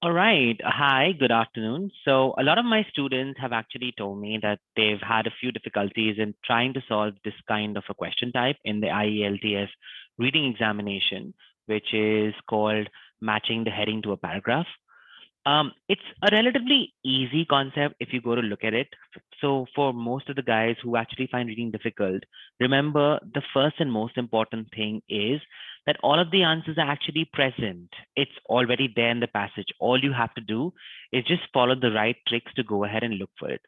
All right. Hi, good afternoon. So, a lot of my students have actually told me that they've had a few difficulties in trying to solve this kind of a question type in the IELTS reading examination, which is called matching the heading to a paragraph. It's a relatively easy concept if you go to look at it. So, for most of the guys who actually find reading difficult, remember the first and most important thing is that all of the answers are actually present. It's already there in the passage. All you have to do is just follow the right tricks to go ahead and look for it.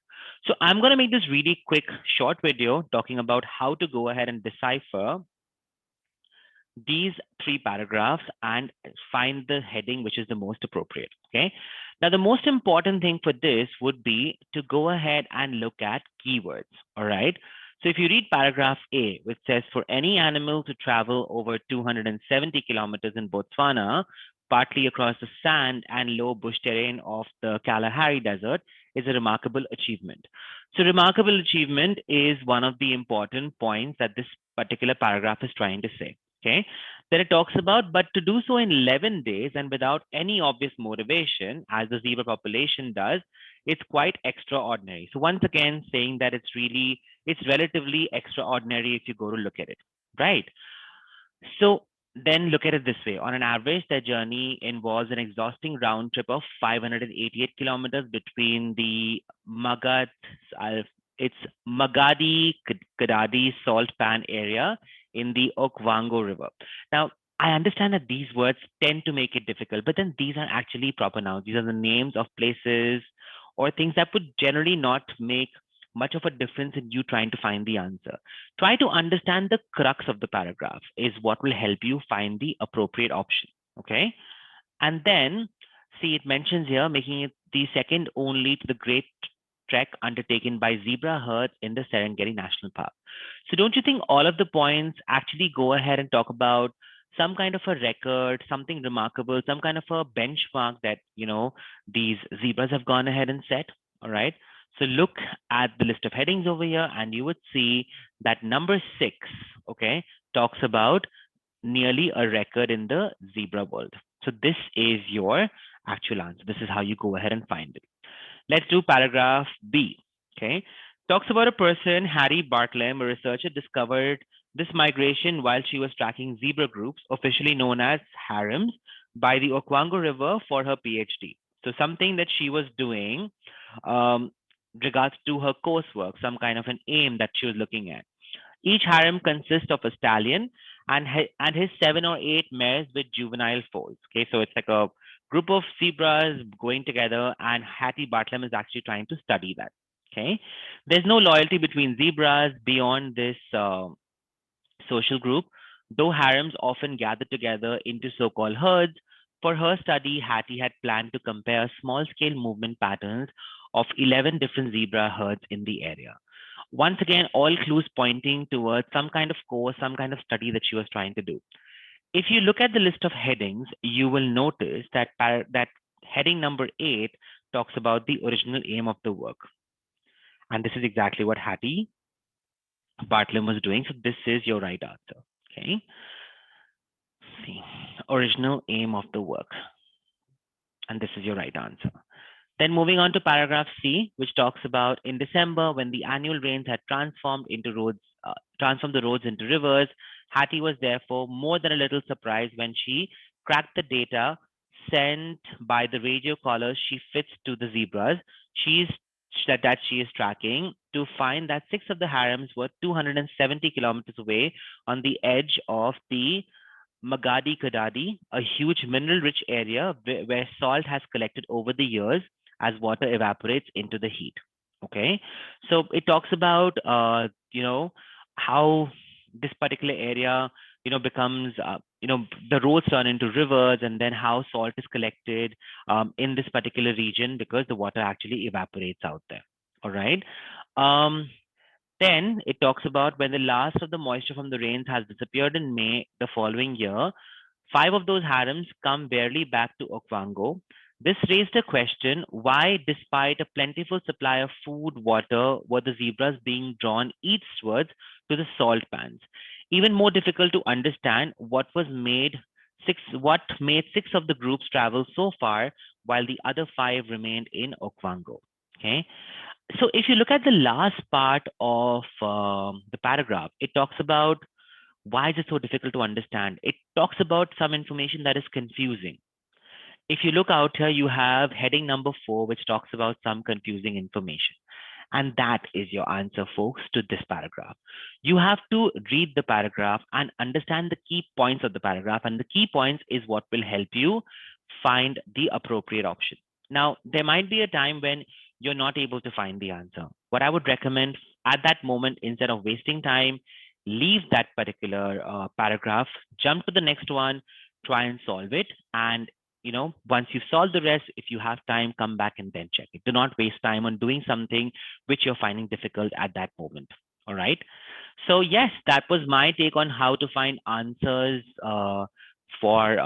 So, I'm going to make this really quick, short video talking about how to go ahead and decipher these three paragraphs and find the heading which is the most appropriate. Okay. Now, the most important thing for this would be to go ahead and look at keywords. All right. So if you read paragraph A, which says for any animal to travel over 270 kilometers in Botswana, partly across the sand and low bush terrain of the Kalahari Desert, is a remarkable achievement. So remarkable achievement is one of the important points that this particular paragraph is trying to say. Okay. Then it talks about, but to do so in 11 days and without any obvious motivation, as the zebra population does, it's quite extraordinary. So once again, saying that it's relatively extraordinary if you go to look at it, right? So then look at it this way. On an average, their journey involves an exhausting round trip of 588 kilometers between the it's Magadi Kadadi salt pan area in the Okwango River. Now, I understand that these words tend to make it difficult, but then these are actually proper nouns. These are the names of places or things that would generally not make much of a difference in you trying to find the answer. Try to understand the crux of the paragraph is what will help you find the appropriate option. Okay. And then see, it mentions here making it the second only to the great trek undertaken by zebra herds in the Serengeti National Park. So don't you think all of the points actually go ahead and talk about some kind of a record, something remarkable, some kind of a benchmark that, these zebras have gone ahead and set? All right. So look at the list of headings over here and you would see that number 6, okay, talks about nearly a record in the zebra world. So this is your actual answer. This is how you go ahead and find it. Let's do paragraph B. Okay. Talks about a person, Harry Bartlam, a researcher, discovered this migration while she was tracking zebra groups, officially known as harems, by the Okwango River for her PhD. So something that she was doing um, regards to her coursework, some kind of an aim that she was looking at. Each harem consists of a stallion and his 7 or 8 mares with juvenile foals. Okay, so it's like a group of zebras going together, and Hattie Bartlam is actually trying to study that. Okay, there's no loyalty between zebras beyond this social group, though harems often gather together into so-called herds. For her study, Hattie had planned to compare small-scale movement patterns of 11 different zebra herds in the area. Once again, all clues pointing towards some kind of course, some kind of study that she was trying to do. If you look at the list of headings, you will notice that that heading number 8 talks about the original aim of the work. And this is exactly what Hattie Bartlam was doing. So this is your right answer. Okay. See, original aim of the work. And this is your right answer. Then moving on to paragraph C, which talks about in December, when the annual rains had transformed the roads into rivers, Hattie was therefore more than a little surprised when she cracked the data sent by the radio collars she fits to the zebras she's that she is tracking to find that 6 of the harems were 270 kilometers away on the edge of the Magadi Kadadi, a huge mineral-rich area where salt has collected over the years as water evaporates into the heat. Okay, so it talks about how this particular area becomes the roads turn into rivers, and then how salt is collected in this particular region because the water actually evaporates out there. All right. Um, then it talks about when the last of the moisture from the rains has disappeared in May the following year, 5 of those harems come barely back to Okwango. This raised a question why, despite a plentiful supply of food, water, were the zebras being drawn eastwards to the salt pans? Even more difficult to understand what was made what made 6 of the groups travel so far while the other 5 remained in Okwango? Okay. So if you look at the last part of the paragraph, it talks about why is it so difficult to understand. It talks about some information that is confusing. If you look out here, you have heading number 4, which talks about some confusing information. And that is your answer, folks, to this paragraph. You have to read the paragraph and understand the key points of the paragraph. And the key points is what will help you find the appropriate option. Now, there might be a time when you're not able to find the answer. What I would recommend at that moment, instead of wasting time, leave that particular paragraph, jump to the next one, try and solve it. And once you've solved the rest, if you have time, come back and then check it. Do not waste time on doing something which you're finding difficult at that moment. All right. So yes, that was my take on how to find answers for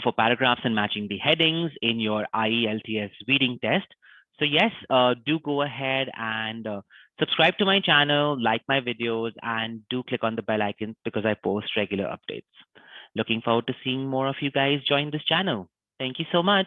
for paragraphs and matching the headings in your IELTS reading test. So yes, do go ahead and subscribe to my channel, like my videos, and do click on the bell icon because I post regular updates. Looking forward to seeing more of you guys join this channel. Thank you so much.